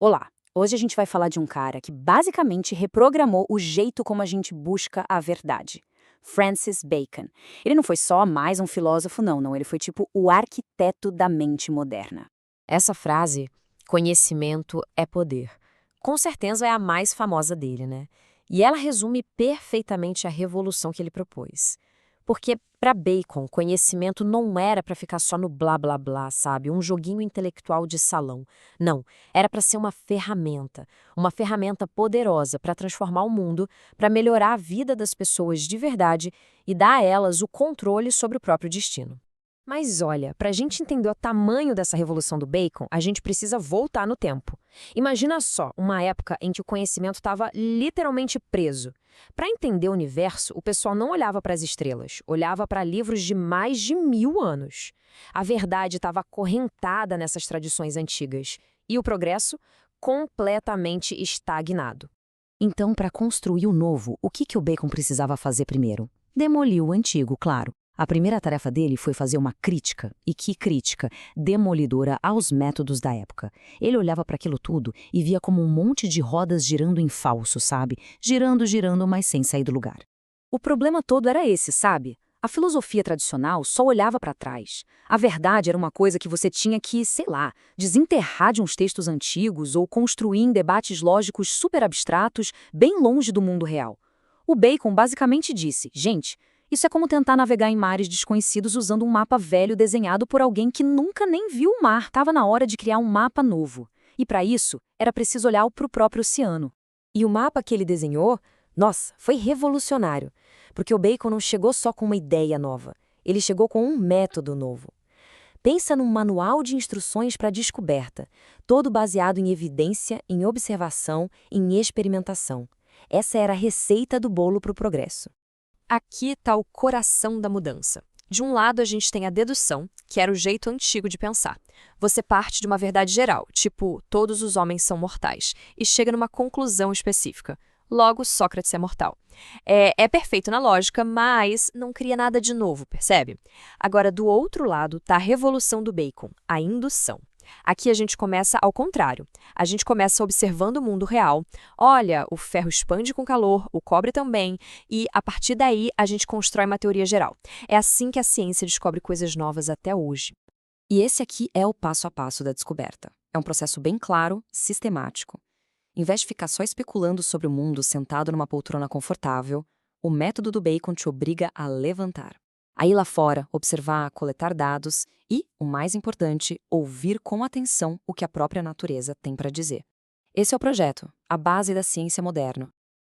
Olá! Hoje a gente vai falar de um cara que basicamente reprogramou o jeito como a gente busca a verdade. Francis Bacon. Ele não foi só mais um filósofo, não. Ele foi tipo o arquiteto da mente moderna. Essa frase, conhecimento é poder, com certeza é a mais famosa dele, né? E ela resume perfeitamente a revolução que ele propôs. Porque, para Bacon, conhecimento não era para ficar só no blá blá blá, sabe? Um joguinho intelectual de salão. Não, era para ser uma ferramenta poderosa para transformar o mundo, para melhorar a vida das pessoas de verdade e dar a elas o controle sobre o próprio destino. Mas olha, para a gente entender o tamanho dessa revolução do Bacon, a gente precisa voltar no tempo. Imagina só, uma época em que o conhecimento estava literalmente preso. Para entender o universo, o pessoal não olhava para as estrelas, olhava para livros de mais de 1000 anos. A verdade estava acorrentada nessas tradições antigas. E o progresso? Completamente estagnado. Então, para construir o novo, o que o Bacon precisava fazer primeiro? Demolir o antigo, claro. A primeira tarefa dele foi fazer uma crítica, e que crítica, demolidora aos métodos da época. Ele olhava para aquilo tudo e via como um monte de rodas girando em falso, sabe? Girando, girando, mas sem sair do lugar. O problema todo era esse, sabe? A filosofia tradicional só olhava para trás. A verdade era uma coisa que você tinha que, sei lá, desenterrar de uns textos antigos ou construir em debates lógicos super abstratos, bem longe do mundo real. O Bacon basicamente disse: gente, isso é como tentar navegar em mares desconhecidos usando um mapa velho desenhado por alguém que nunca nem viu o mar. Estava na hora de criar um mapa novo. E para isso, era preciso olhar para o próprio oceano. E o mapa que ele desenhou, nossa, foi revolucionário, porque o Bacon não chegou só com uma ideia nova, ele chegou com um método novo. Pensa num manual de instruções para a descoberta, todo baseado em evidência, em observação, em experimentação. Essa era a receita do bolo para o progresso. Aqui está o coração da mudança. De um lado, a gente tem a dedução, que era o jeito antigo de pensar. Você parte de uma verdade geral, tipo, todos os homens são mortais, e chega numa conclusão específica. Logo, Sócrates é mortal. É perfeito na lógica, mas não cria nada de novo, percebe? Agora, do outro lado, está a revolução do Bacon, a indução. Aqui a gente começa ao contrário. A gente começa observando o mundo real. Olha, o ferro expande com calor, o cobre também, e a partir daí a gente constrói uma teoria geral. É assim que a ciência descobre coisas novas até hoje. E esse aqui é o passo a passo da descoberta. É um processo bem claro, sistemático. Em vez de ficar só especulando sobre o mundo sentado numa poltrona confortável, o método do Bacon te obriga a levantar. A ir lá fora, observar, coletar dados e, o mais importante, ouvir com atenção o que a própria natureza tem para dizer. Esse é o projeto, a base da ciência moderna.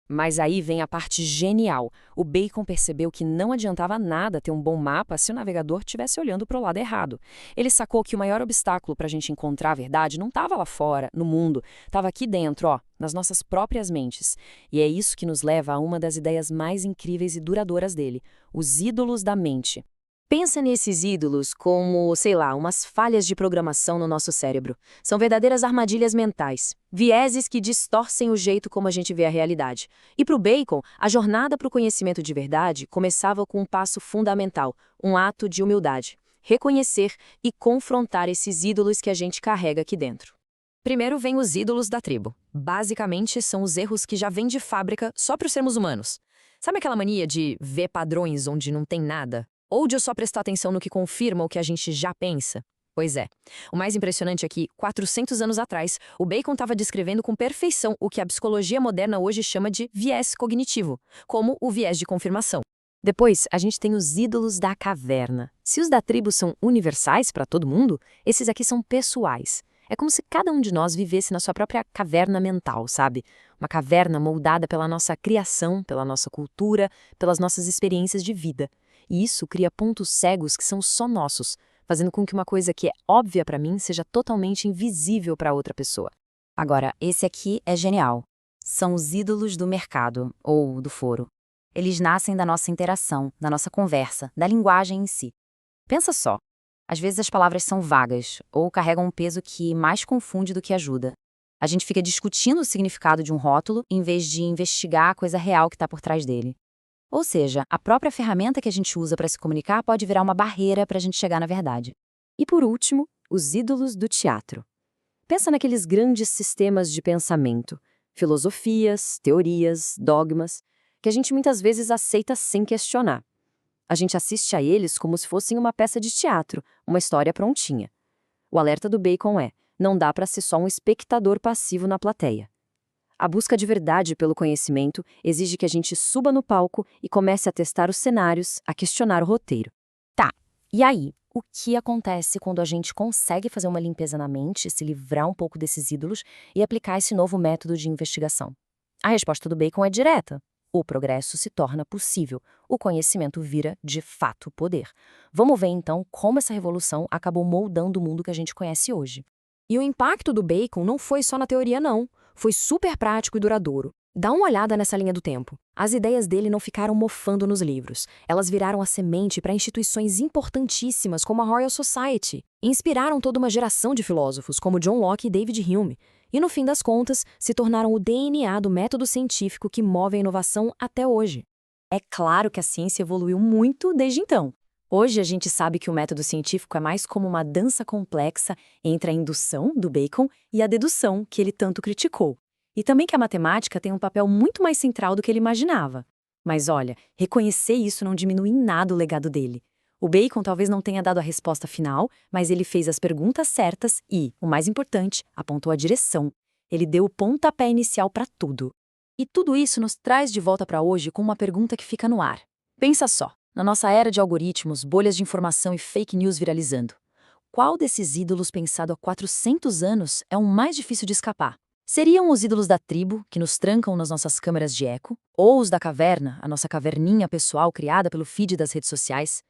Mas aí vem a parte genial. O Bacon percebeu que não adiantava nada ter um bom mapa se o navegador estivesse olhando para o lado errado. Ele sacou que o maior obstáculo para a gente encontrar a verdade não estava lá fora, no mundo, estava aqui dentro, ó, nas nossas próprias mentes. E é isso que nos leva a uma das ideias mais incríveis e duradouras dele, os ídolos da mente. Pensa nesses ídolos como, sei lá, umas falhas de programação no nosso cérebro. São verdadeiras armadilhas mentais, vieses que distorcem o jeito como a gente vê a realidade. E para o Bacon, a jornada para o conhecimento de verdade começava com um passo fundamental, um ato de humildade. Reconhecer e confrontar esses ídolos que a gente carrega aqui dentro. Primeiro vem os ídolos da tribo. Basicamente, são os erros que já vêm de fábrica só para os sermos humanos. Sabe aquela mania de ver padrões onde não tem nada? Ou de eu só prestar atenção no que confirma o que a gente já pensa? Pois é. O mais impressionante é que, 400 anos atrás, o Bacon estava descrevendo com perfeição o que a psicologia moderna hoje chama de viés cognitivo, como o viés de confirmação. Depois, a gente tem os ídolos da caverna. Se os da tribo são universais para todo mundo, esses aqui são pessoais. É como se cada um de nós vivesse na sua própria caverna mental, sabe? Uma caverna moldada pela nossa criação, pela nossa cultura, pelas nossas experiências de vida. E isso cria pontos cegos que são só nossos, fazendo com que uma coisa que é óbvia para mim seja totalmente invisível para outra pessoa. Agora, esse aqui é genial. São os ídolos do mercado, ou do foro. Eles nascem da nossa interação, da nossa conversa, da linguagem em si. Pensa só. Às vezes as palavras são vagas, ou carregam um peso que mais confunde do que ajuda. A gente fica discutindo o significado de um rótulo em vez de investigar a coisa real que está por trás dele. Ou seja, a própria ferramenta que a gente usa para se comunicar pode virar uma barreira para a gente chegar na verdade. E por último, os ídolos do teatro. Pensa naqueles grandes sistemas de pensamento, filosofias, teorias, dogmas, que a gente muitas vezes aceita sem questionar. A gente assiste a eles como se fossem uma peça de teatro, uma história prontinha. O alerta do Bacon é: não dá para ser só um espectador passivo na plateia. A busca de verdade pelo conhecimento exige que a gente suba no palco e comece a testar os cenários, a questionar o roteiro. Tá, e aí? O que acontece quando a gente consegue fazer uma limpeza na mente, se livrar um pouco desses ídolos e aplicar esse novo método de investigação? A resposta do Bacon é direta. O progresso se torna possível. O conhecimento vira, de fato, poder. Vamos ver, então, como essa revolução acabou moldando o mundo que a gente conhece hoje. E o impacto do Bacon não foi só na teoria, não. Foi super prático e duradouro. Dá uma olhada nessa linha do tempo. As ideias dele não ficaram mofando nos livros. Elas viraram a semente para instituições importantíssimas como a Royal Society. E inspiraram toda uma geração de filósofos, como John Locke e David Hume. E, no fim das contas, se tornaram o DNA do método científico que move a inovação até hoje. É claro que a ciência evoluiu muito desde então. Hoje a gente sabe que o método científico é mais como uma dança complexa entre a indução, do Bacon, e a dedução, que ele tanto criticou. E também que a matemática tem um papel muito mais central do que ele imaginava. Mas olha, reconhecer isso não diminui em nada o legado dele. O Bacon talvez não tenha dado a resposta final, mas ele fez as perguntas certas e, o mais importante, apontou a direção. Ele deu o pontapé inicial para tudo. E tudo isso nos traz de volta para hoje com uma pergunta que fica no ar. Pensa só, na nossa era de algoritmos, bolhas de informação e fake news viralizando. Qual desses ídolos pensado há 400 anos é o mais difícil de escapar? Seriam os ídolos da tribo, que nos trancam nas nossas câmeras de eco? Ou os da caverna, a nossa caverninha pessoal criada pelo feed das redes sociais?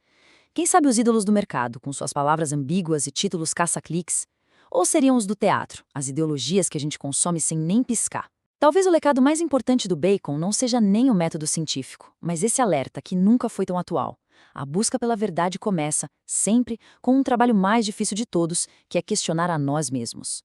Quem sabe os ídolos do mercado, com suas palavras ambíguas e títulos caça-cliques? Ou seriam os do teatro, as ideologias que a gente consome sem nem piscar? Talvez o legado mais importante do Bacon não seja nem o método científico, mas esse alerta que nunca foi tão atual. A busca pela verdade começa, sempre, com um trabalho mais difícil de todos, que é questionar a nós mesmos.